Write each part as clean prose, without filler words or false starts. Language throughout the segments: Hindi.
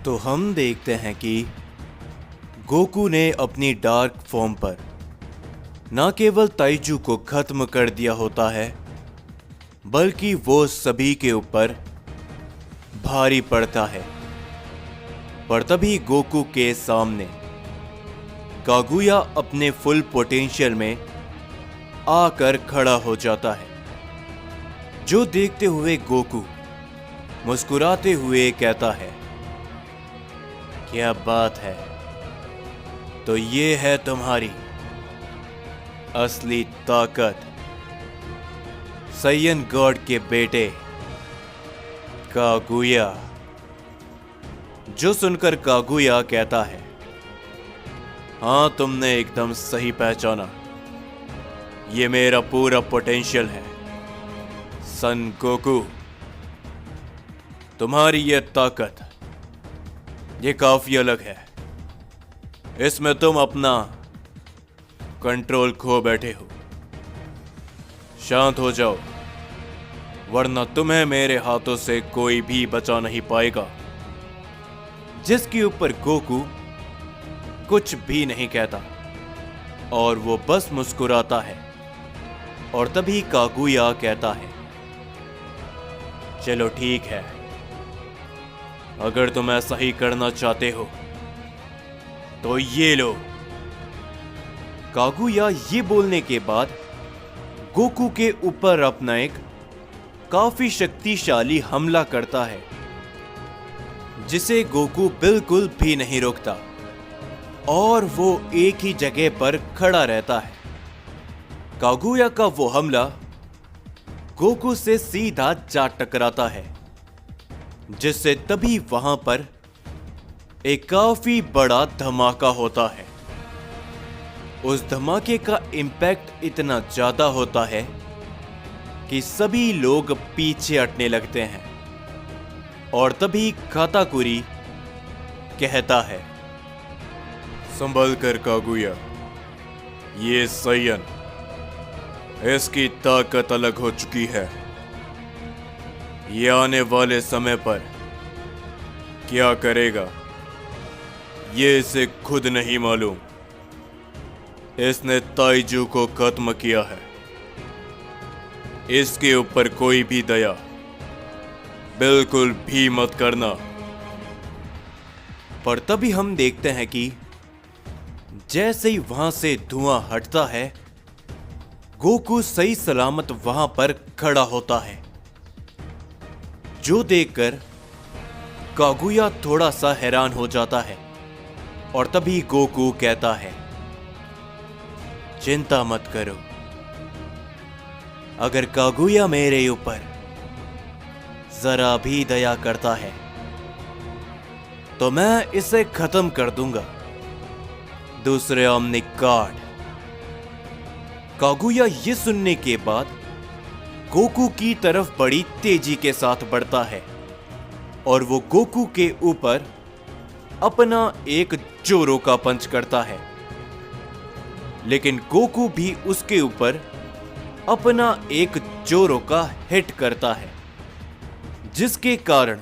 तो हम देखते हैं कि गोकू ने अपनी डार्क फॉर्म पर न केवल ताइजू को खत्म कर दिया होता है, बल्कि वो सभी के ऊपर भारी पड़ता है। पर तभी गोकू के सामने कागुया अपने फुल पोटेंशियल में आकर खड़ा हो जाता है, जो देखते हुए गोकू मुस्कुराते हुए कहता है, क्या बात है, तो ये है तुम्हारी असली ताकत, सैयन गॉड के बेटे कागुया। जो सुनकर कागुया कहता है, हाँ तुमने एकदम सही पहचाना, ये मेरा पूरा पोटेंशियल है सन गोकू। तुम्हारी ये ताकत ये काफी अलग है, इसमें तुम अपना कंट्रोल खो बैठे हो। शांत हो जाओ, वरना तुम्हें मेरे हाथों से कोई भी बचा नहीं पाएगा। जिसके ऊपर गोकू कुछ भी नहीं कहता और वो बस मुस्कुराता है। और तभी कागुया कहता है, चलो ठीक है, अगर तुम ऐसा ही करना चाहते हो तो ये लो। कागुया ये बोलने के बाद गोकू के ऊपर अपना एक काफी शक्तिशाली हमला करता है, जिसे गोकू बिल्कुल भी नहीं रोकता और वो एक ही जगह पर खड़ा रहता है। कागुया का वो हमला गोकू से सीधा जा टकराता है, जिससे तभी वहां पर एक काफी बड़ा धमाका होता है। उस धमाके का इम्पैक्ट इतना ज्यादा होता है कि सभी लोग पीछे हटने लगते हैं। और तभी काताकुरी कहता है, संभल कर कागुया, ये सैयन, इसकी ताकत अलग हो चुकी है। ये आने वाले समय पर क्या करेगा ये इसे खुद नहीं मालूम। इसने ताइजू को खत्म किया है, इसके ऊपर कोई भी दया बिल्कुल भी मत करना। पर तभी हम देखते हैं कि जैसे ही वहां से धुआं हटता है, गोकू सही सलामत वहां पर खड़ा होता है, जो देखकर कागुया थोड़ा सा हैरान हो जाता है। और तभी गोकू कहता है, चिंता मत करो, अगर कागुया मेरे ऊपर जरा भी दया करता है तो मैं इसे खत्म कर दूंगा। दूसरे ओमनिक गॉड। कागुया ये सुनने के बाद गोकू की तरफ बड़ी तेजी के साथ बढ़ता है और वो गोकू के ऊपर अपना एक जोरो का पंच करता है, लेकिन गोकू भी उसके ऊपर अपना एक जोरो का हिट करता है, जिसके कारण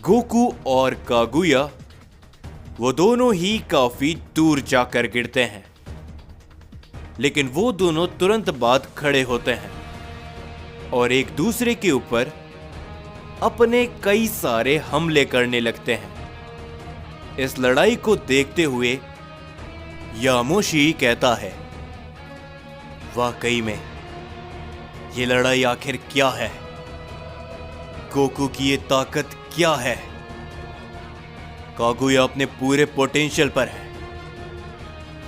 गोकू और कागुया वो दोनों ही काफी दूर जाकर गिरते हैं। लेकिन वो दोनों तुरंत बाद खड़े होते हैं और एक दूसरे के ऊपर अपने कई सारे हमले करने लगते हैं। इस लड़ाई को देखते हुए यामोशी कहता है, वाकई में ये लड़ाई आखिर क्या है? गोकू की ये ताकत क्या है? कागुया अपने पूरे पोटेंशियल पर है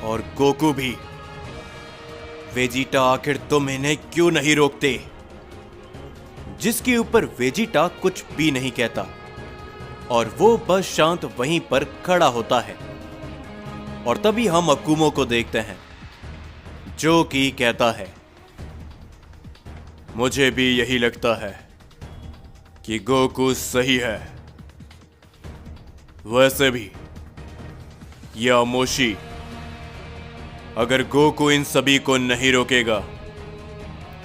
और गोकू भी। वेजिटा, आखिर तुम इन्हें क्यों नहीं रोकते? जिसके ऊपर वेजिटा कुछ भी नहीं कहता और वो बस शांत वहीं पर खड़ा होता है। और तभी हम अकुमो को देखते हैं, जो कि कहता है, मुझे भी यही लगता है कि गोकू सही है। वैसे भी यामोशी, अगर गोकू इन सभी को नहीं रोकेगा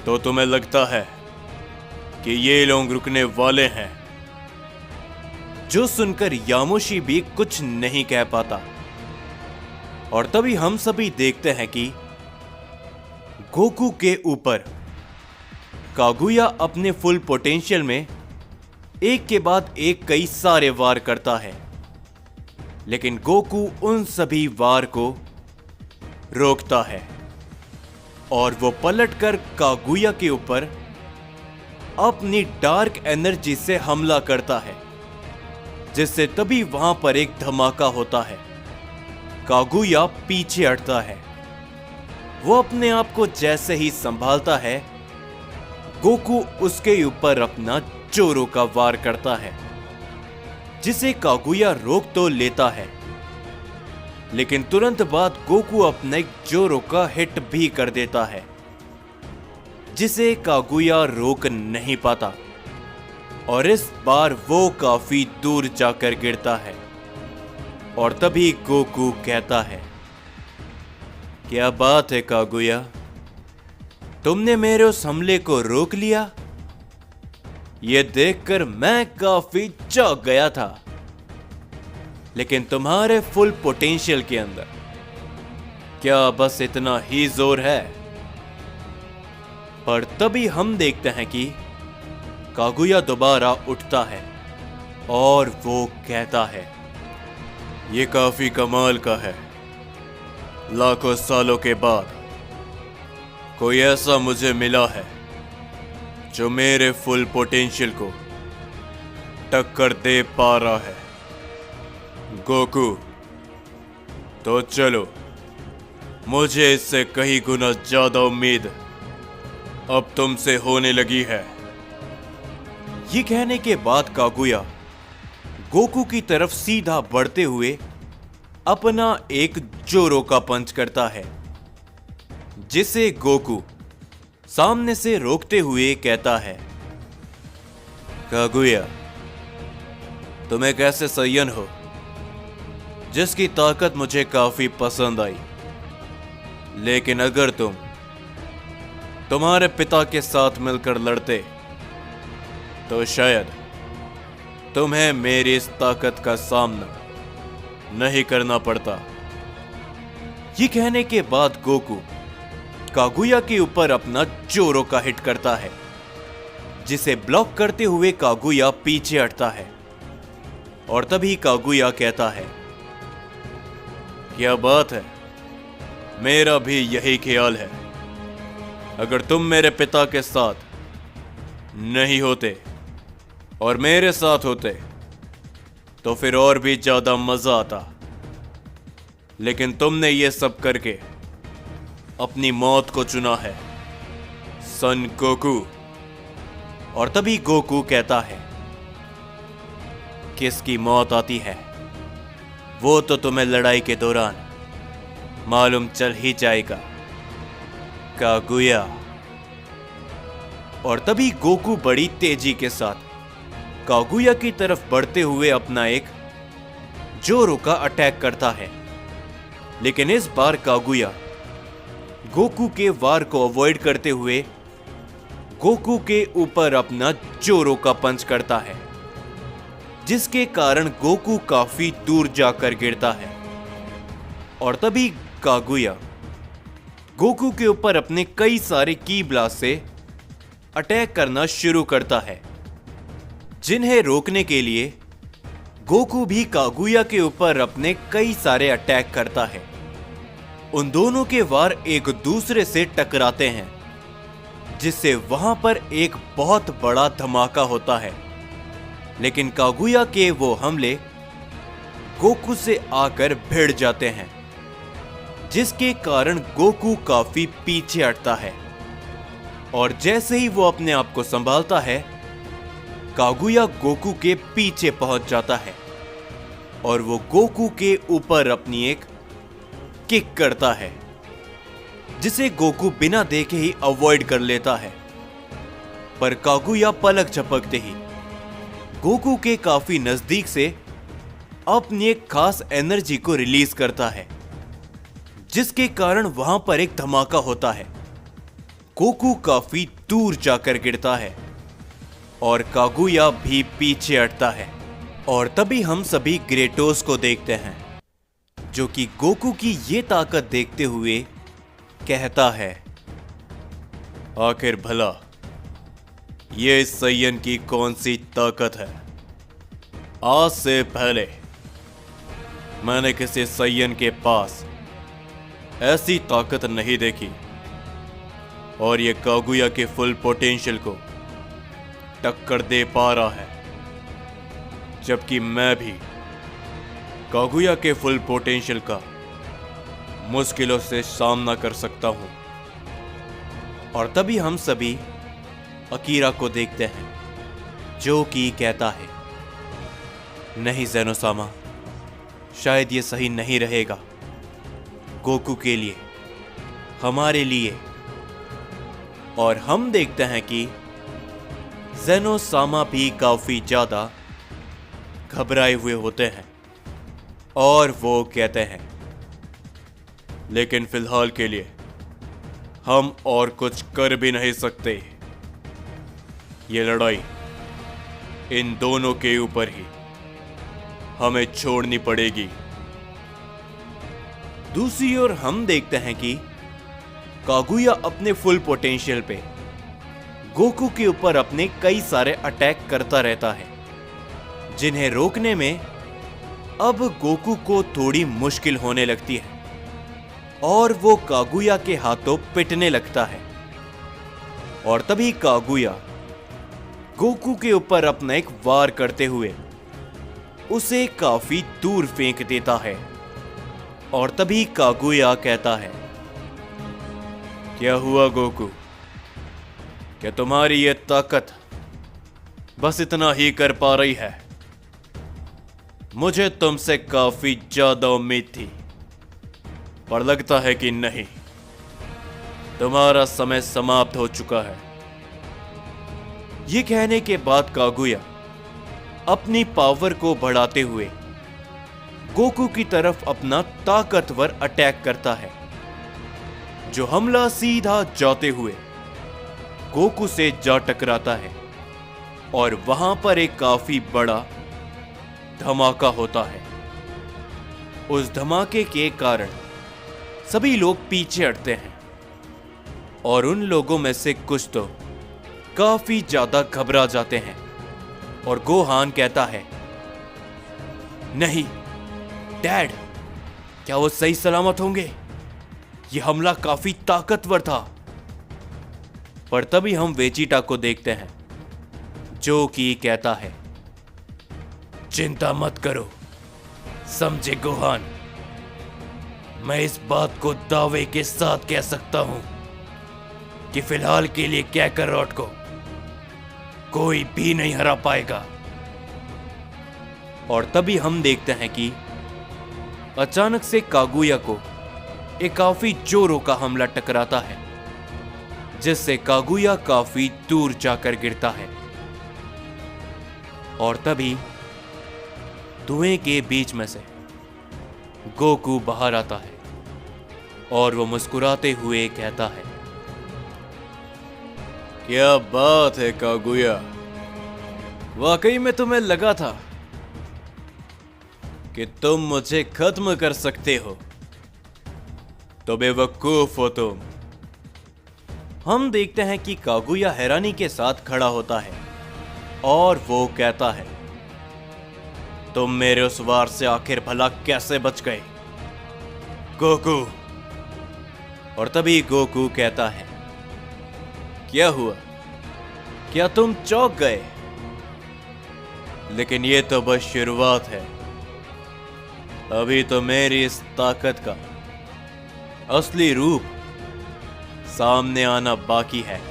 तो तुम्हें लगता है कि ये लोग रुकने वाले हैं? जो सुनकर यामोशी भी कुछ नहीं कह पाता। और तभी हम सभी देखते हैं कि गोकू के ऊपर कागुया अपने फुल पोटेंशियल में एक के बाद एक कई सारे वार करता है, लेकिन गोकू उन सभी वार को रोकता है और वो पलटकर कागुया के ऊपर अपनी डार्क एनर्जी से हमला करता है, जिससे तभी वहां पर एक धमाका होता है। कागुया पीछे हटता है। वो अपने आप को जैसे ही संभालता है, गोकू उसके ऊपर अपना जोरो का वार करता है, जिसे कागुया रोक तो लेता है, लेकिन तुरंत बाद गोकू अपने जोरो का हिट भी कर देता है, जिसे कागुया रोक नहीं पाता और इस बार वो काफी दूर जाकर गिरता है। और तभी गोकू कहता है, क्या बात है कागुया, तुमने मेरे उस हमले को रोक लिया। यह देखकर मैं काफी चौंक गया था, लेकिन तुम्हारे फुल पोटेंशियल के अंदर क्या बस इतना ही जोर है? पर तभी हम देखते हैं कि कागुया दोबारा उठता है और वो कहता है, ये काफी कमाल का है। लाखों सालों के बाद कोई ऐसा मुझे मिला है जो मेरे फुल पोटेंशियल को टक्कर दे पा रहा है। गोकू, तो चलो, मुझे इससे कहीं गुना ज्यादा उम्मीद अब तुमसे होने लगी है। ये कहने के बाद कागुया गोकू की तरफ सीधा बढ़ते हुए अपना एक जोरो का पंच करता है, जिसे गोकू सामने से रोकते हुए कहता है, कागुया, तुम एक ऐसे सय्यन हो जिसकी ताकत मुझे काफी पसंद आई, लेकिन अगर तुम तुम्हारे पिता के साथ मिलकर लड़ते तो शायद तुम्हें मेरी इस ताकत का सामना नहीं करना पड़ता। ये कहने के बाद गोकू कागुया के ऊपर अपना जोरो का हिट करता है, जिसे ब्लॉक करते हुए कागुया पीछे हटता है। और तभी कागुया कहता है, क्या बात है, मेरा भी यही ख्याल है। अगर तुम मेरे पिता के साथ नहीं होते और मेरे साथ होते तो फिर और भी ज्यादा मजा आता, लेकिन तुमने ये सब करके अपनी मौत को चुना है, सन गोकू। और तभी गोकू कहता है, किसकी मौत आती है वो तो तुम्हें लड़ाई के दौरान मालूम चल ही जाएगा, कागुया। और तभी गोकू बड़ी तेजी के साथ कागुया की तरफ बढ़ते हुए अपना एक जोरो का अटैक करता है, लेकिन इस बार कागुया गोकू के वार को अवॉइड करते हुए गोकू के ऊपर अपना जोरो का पंच करता है, जिसके कारण गोकू काफी दूर जाकर गिरता है। और तभी कागुया गोकू के ऊपर अपने कई सारे की ब्लास्ट से अटैक करना शुरू करता है, जिन्हें रोकने के लिए गोकू भी कागुया के ऊपर अपने कई सारे अटैक करता है। उन दोनों के वार एक दूसरे से टकराते हैं, जिससे वहां पर एक बहुत बड़ा धमाका होता है, लेकिन कागुया के वो हमले गोकू से आकर भिड़ जाते हैं, जिसके कारण गोकू काफी पीछे हटता है। और जैसे ही वो अपने आप को संभालता है, कागुया गोकू के पीछे पहुंच जाता है और वो गोकू के ऊपर अपनी एक किक करता है, जिसे गोकू बिना देखे ही अवॉइड कर लेता है। पर कागुया पलक झपकते ही गोकू के काफी नजदीक से अपनी एक खास एनर्जी को रिलीज करता है, जिसके कारण वहां पर एक धमाका होता है। गोकू काफी दूर जाकर गिरता है और कागुया भी पीछे हटता है। और तभी हम सभी ग्रेटोस को देखते हैं, जो कि गोकू की ये ताकत देखते हुए कहता है, आखिर भला ये सैयन की कौन सी ताकत है? आज से पहले मैंने किसी सैयन के पास ऐसी ताकत नहीं देखी, और ये कागुया के फुल पोटेंशियल को टक्कर दे पा रहा है, जबकि मैं भी कागुया के फुल पोटेंशियल का मुश्किलों से सामना कर सकता हूं। और तभी हम सभी अकीरा को देखते हैं, जो कि कहता है, नहीं ज़ेनोसामा, शायद ये सही नहीं रहेगा गोकू के लिए, हमारे लिए। और हम देखते हैं कि ज़ेनोसामा भी काफी ज्यादा घबराए हुए होते हैं, और वो कहते हैं, लेकिन फिलहाल के लिए हम और कुछ कर भी नहीं सकते। ये लड़ाई इन दोनों के ऊपर ही हमें छोड़नी पड़ेगी। दूसरी ओर हम देखते हैं कि कागुया अपने फुल पोटेंशियल पे गोकू के ऊपर अपने कई सारे अटैक करता रहता है, जिन्हें रोकने में अब गोकू को थोड़ी मुश्किल होने लगती है, और वो कागुया के हाथों पिटने लगता है। और तभी कागुया गोकू के ऊपर अपना एक वार करते हुए उसे काफी दूर फेंक देता है। और तभी कागुया कहता है, क्या हुआ गोकू? क्या तुम्हारी ये ताकत बस इतना ही कर पा रही है? मुझे तुमसे काफी ज्यादा उम्मीद थी, पर लगता है कि नहीं, तुम्हारा समय समाप्त हो चुका है। ये कहने के बाद कागुया अपनी पावर को बढ़ाते हुए गोकू की तरफ अपना ताकतवर अटैक करता है, जो हमला सीधा जाते हुए गोकू से जा टकराता है, और वहां पर एक काफी बड़ा धमाका होता है। उस धमाके के कारण सभी लोग पीछे हटते हैं, और उन लोगों में से कुछ तो काफी ज्यादा घबरा जाते हैं। और गोहान कहता है, नहीं डैड, क्या वो सही सलामत होंगे? ये हमला काफी ताकतवर था। पर तभी हम वेजिटा को देखते हैं, जो कि कहता है, चिंता मत करो समझे गोहान, मैं इस बात को दावे के साथ कह सकता हूं कि फिलहाल के लिए कैकरॉट को कोई भी नहीं हरा पाएगा। और तभी हम देखते हैं कि अचानक से कागुया को एक काफी जोरों का हमला टकराता है, जिससे कागुया काफी दूर जाकर गिरता है। और तभी धुएं के बीच में से गोकू बाहर आता है, और वो मुस्कुराते हुए कहता है, क्या बात है कागुया, वाकई में तुम्हें लगा था कि तुम मुझे खत्म कर सकते हो, तो बेवकूफ हो तुम। हम देखते हैं कि कागुया हैरानी के साथ खड़ा होता है, और वो कहता है, तुम मेरे उस वार से आखिर भला कैसे बच गए गोकू? और तभी गोकू कहता है, क्या हुआ, क्या तुम चौंक गए? लेकिन ये तो बस शुरुआत है, अभी तो मेरी इस ताकत का असली रूप सामने आना बाकी है,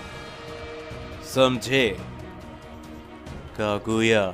समझे कागुया?